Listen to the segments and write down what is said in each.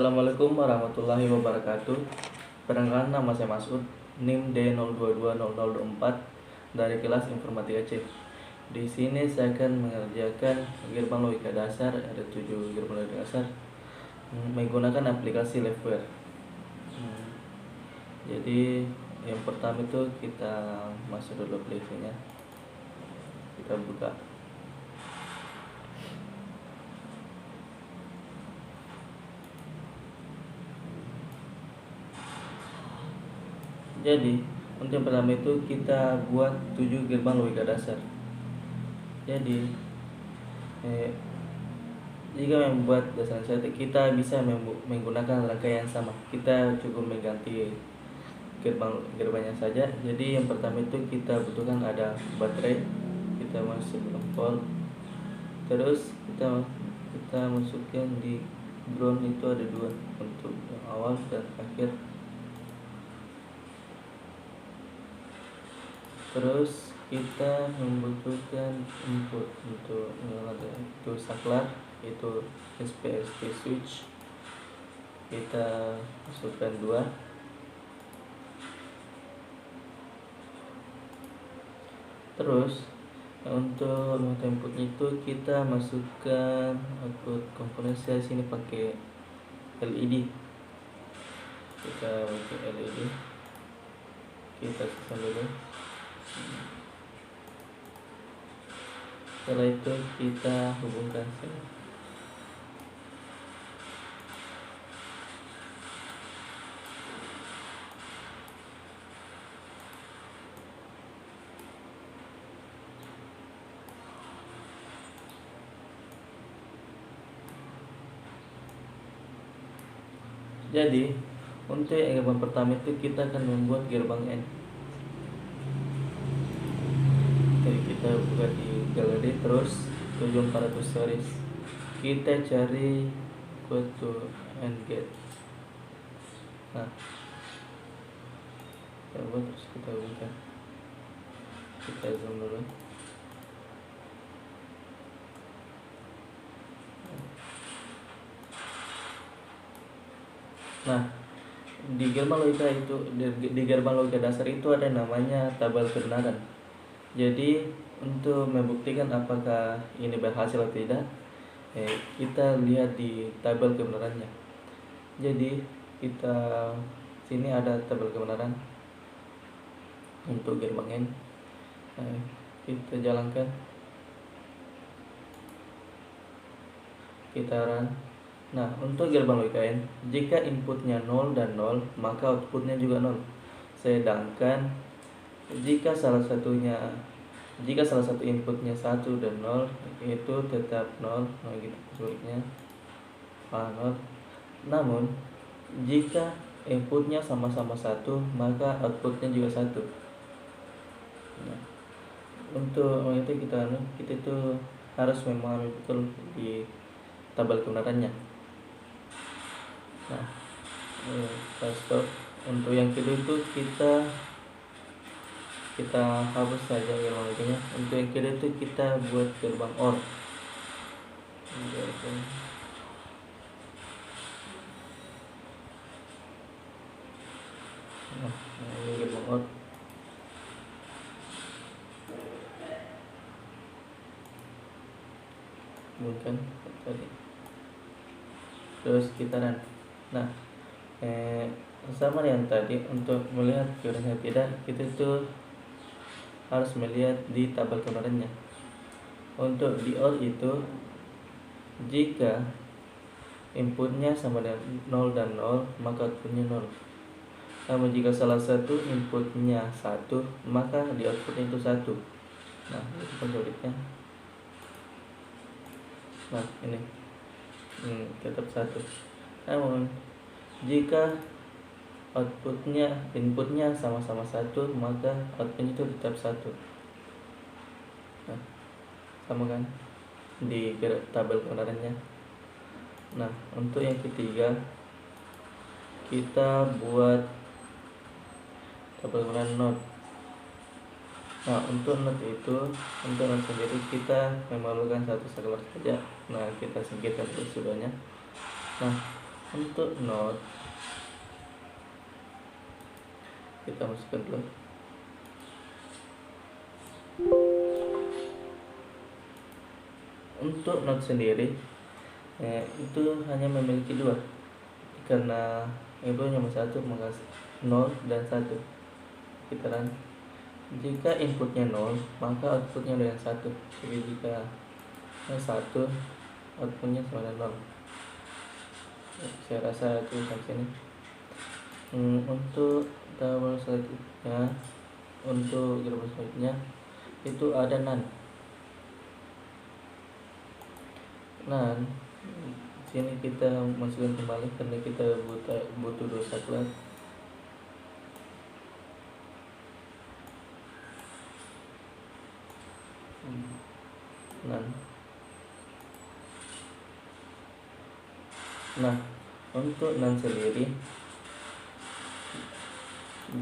Assalamualaikum warahmatullahi wabarakatuh. Perkenalkan, nama saya Masud, NIM D022004 dari kelas Informatika C. Di sini saya akan mengerjakan gerbang logika dasar, ada 7 gerbang logika dasar menggunakan aplikasi Liveware. Jadi yang pertama itu kita masuk dulu aplikasinya. Kita buka. Jadi untuk yang pertama itu kita buat 7 gerbang logika dasar. Jadi jika membuat dasar satu, kita bisa menggunakan rangkaian sama. Kita cukup mengganti gerbangnya saja. Jadi yang pertama itu kita butuhkan ada baterai. Kita masuk volt. Terus kita masukkan di ground, itu ada 2 untuk yang awal dan akhir. Terus kita membutuhkan input untuk itu saklar, itu SPST switch. Kita masukkan 2. Terus untuk inputnya itu kita masukkan output komponen. Saya sini pakai LED. Kita pakai LED. Kita sistem dulu. Setelah itu kita hubungkan sini. Jadi untuk gerbang pertama itu kita akan membuat gerbang N. Jadi kita buka di galeri, terus 7400 series. Kita cari equal to AND gate. Nah, kita buat, terus kita buka. Kita zoom dulu. Nah, di gerbang logika itu, di gerbang logika dasar itu ada namanya tabel kebenaran. Jadi untuk membuktikan apakah ini berhasil atau tidak, kita lihat di tabel kebenarannya. Jadi kita sini ada tabel kebenaran untuk gerbang N. Kita jalankan, kita run. Nah, untuk gerbang logika N, jika inputnya 0 dan 0, maka outputnya juga 0. Sedangkan jika salah satu inputnya 1 dan 0, itu tetap 0. Nah, gitu sebaliknya 0. Namun jika inputnya sama-sama 1, maka outputnya juga 1. Nah, untuk itu kita itu harus memahami betul di tabel kebenarannya. Nah, kita stop. Untuk yang kedua itu kita hapus saja gerbang logikanya. Untuk yang kedua itu kita buat gerbang OR. Nah, ini gerbang OR. Bukan tadi. Terus kita run. Nah, sama yang tadi, untuk melihat kebenarannya tidak, kita itu harus melihat di tabel kebenarannya. Untuk di OR itu, jika inputnya sama dengan 0 dan 0, maka outputnya 0. Namun jika salah satu inputnya 1, maka di outputnya itu 1. Nah, itu sebaliknya. Nah, ini tetap 1. Namun jika inputnya sama-sama 1, maka outputnya itu tetap 1. Nah, sama kan di tabel kebenarannya. Nah, untuk yang ketiga kita buat tabel kebenaran NOT. Nah, untuk NOT sendiri kita memerlukan satu saklar saja. Nah, kita singkirkan dulu sudahnya. Nah, Untuk not kita masukkan dulu. Untuk not sendiri itu hanya memiliki dua, karena inputnya cuma satu, maka 0 dan 1 kitaran. Jika inputnya 0 maka outputnya dengan 1. Jadi jika 1 outputnya sama dengan 0. Saya rasa itu sampai sini. Untuk tabel selanjutnya, untuk gerbang selanjutnya itu ada NaN. Sini kita masukkan kembali karena kita butuh dua saklar. Nah, untuk NaN sendiri,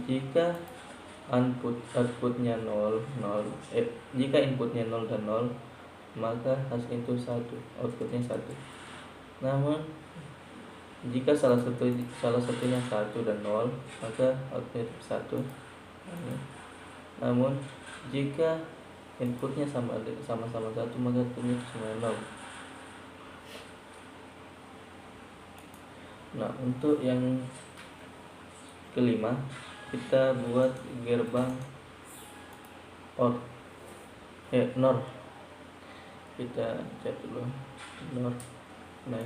jika outputnya 0, jika inputnya 0 dan 0, maka hasil itu 1, outputnya 1. Namun jika salah satunya 1 dan 0, maka outputnya 1. Namun jika inputnya sama-sama 1, maka outputnya cuma 0. Nah, untuk yang kelima, kita buat gerbang NOR. Kita cek dulu NOR. Nah,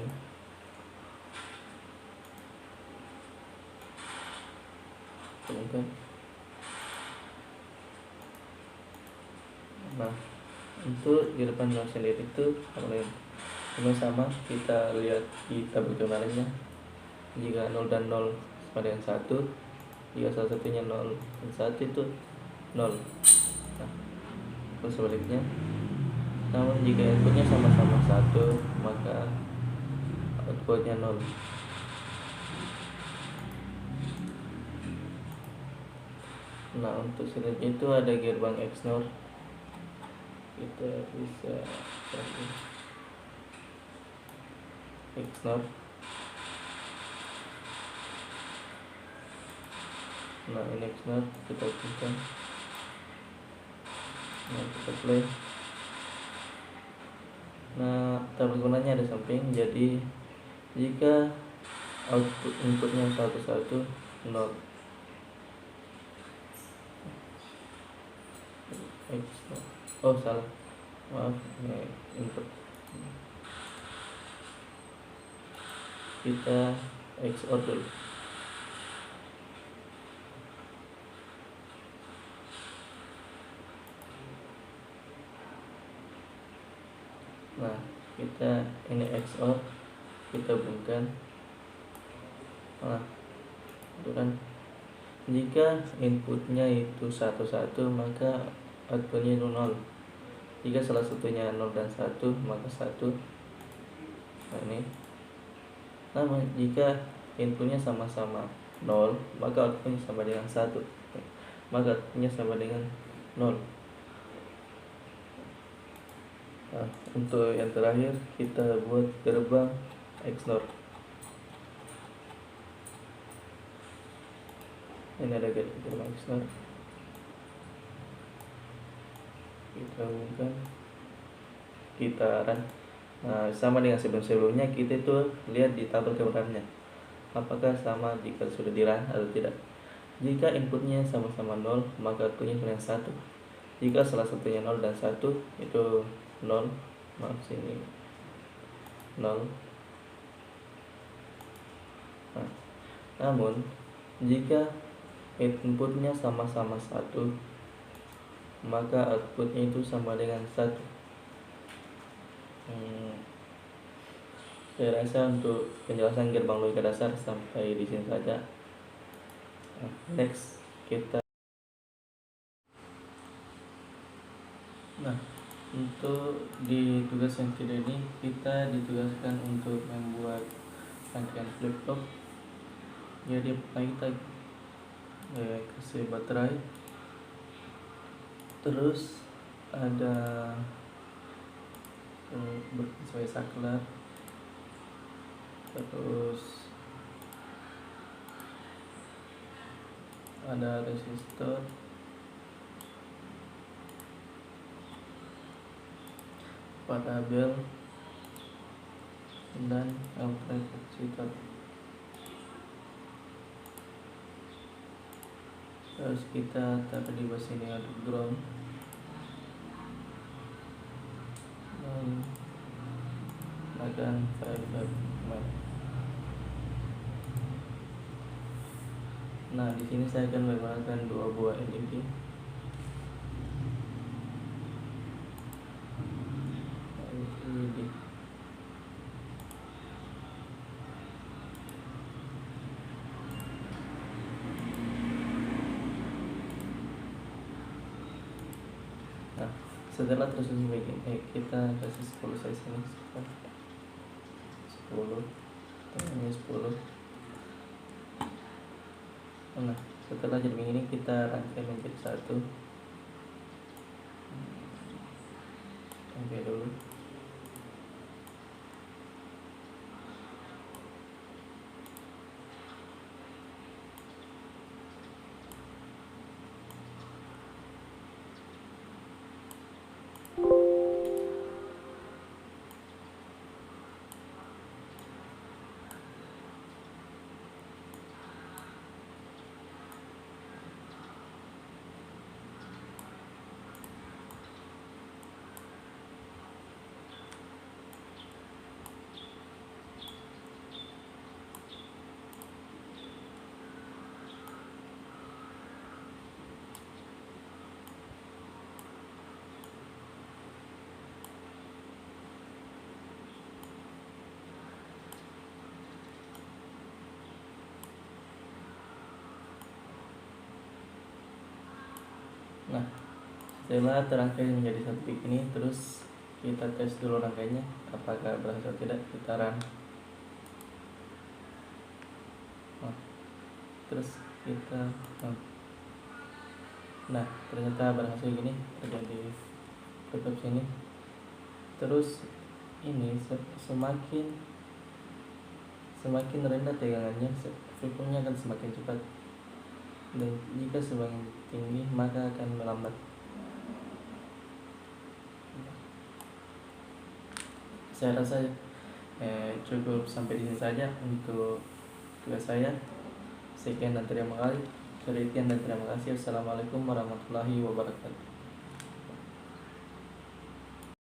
untuk gerbang NOR sendiri itu sama, kita lihat di tabel kemarinnya. Jika 0 dan 0 sama dengan 1, jika salah satunya 0 dan 1 itu 0. Nah, sebaliknya. Namun jika inputnya sama-sama 1, maka outputnya 0. Nah, untuk selanjutnya itu ada gerbang XNOR. Kita bisa cari XNOR. Nah, ini XNOR, kita buka. Nah, kita play. Nah, tabel gunanya ada samping. Jadi jika output inputnya 1 0. Oh, salah. Maaf, input. Kita XOR dulu. Nah, kita ini XOR, kita bunyikan. Nah, itu kan. Jika inputnya itu 1 maka outputnya itu 0. Jika salah satunya 0 dan 1, maka 1. Nah, ini. Namun jika inputnya sama-sama 0, maka outputnya sama dengan 1. Maka outputnya sama dengan 0. Nah, untuk yang terakhir kita buat gerbang XNOR. Ini ada gerbang XNOR. Kita buka, kita run. Nah, sama dengan sebelumnya, kita itu lihat di tabel kebenarannya apakah sama jika sudah di run atau tidak. Jika inputnya sama-sama 0, maka outputnya dengan 1. Jika salah satunya 0 dan 1, itu 0. Maaf, sini 0. Nah, namun jika inputnya sama-sama 1, maka outputnya itu sama dengan 1. Saya rasa untuk penjelasan gerbang logika dasar sampai di sini saja. Next, kita. Nah, untuk di tugas yang ketiga ini kita ditugaskan untuk membuat rangkaian flip-flop. Jadi kita kasih baterai, terus ada sesuai saklar, terus ada resistor, variabel, dan kapasitor. Terus kita taruh di bawah sini ada ground dan akan 5. Nah, di sini saya akan menggunakan 2 buah LED. Nah, setelah tersusun begini, kita kasih 10 size ini, 10, ini 10. Nah, setelah jadi begini kita rangkai menjadi satu. Rangkai dulu. Nah, setelah terangkai menjadi satu begini, terus kita tes dulu rangkainya apakah berhasil atau tidak, kita run. Nah, terus kita nah, ternyata berhasil gini, terjadi tutup sini. Terus ini semakin rendah tegangannya, frekuensinya akan semakin cepat, dan jika semakin tinggi maka akan melambat. Saya rasa cukup sampai di sini saja untuk tugas saya. Sekian dan terima kasih. Assalamualaikum warahmatullahi wabarakatuh.